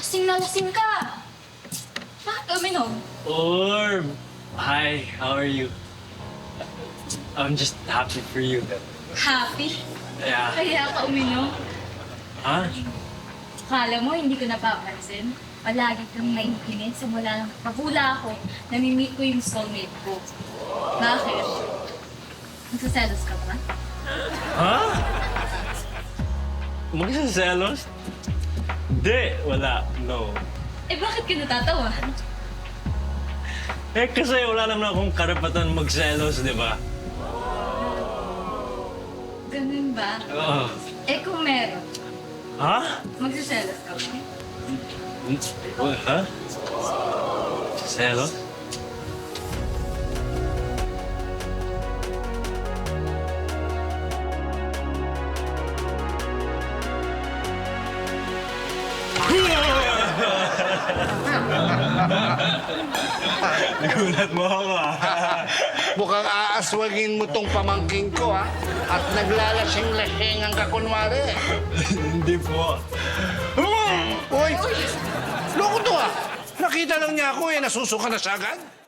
Lasing na lasing ka. Bakit uminom? Orb! Hi, how are you? I'm just happy for you. Happy? Yeah. Kaya ka uminom? Huh? Akala mo, hindi ko napapansin. Palagi kang naiinit simula ng pagkahula ako, namimit ko yung soulmate ko. Bakit? Nagsaselos ka ba? Huh? Magsaselos? Di, wala. No. Eh bakit ka natatawa? Eh kasi wala naman akong karapatan magselos, di ba? Ganun ba? Oo. Eh kung meron, Ha? magsaselos ka ba? Ha? Selos? Nagulat mo ako, Mukhang aaswagin mo tong pamangking ko, ha? At naglalasing-lasing ang kakunwari. Hindi po. Uy! Loko to, ha? Nakita lang niya ako, nasusuka na siya agad.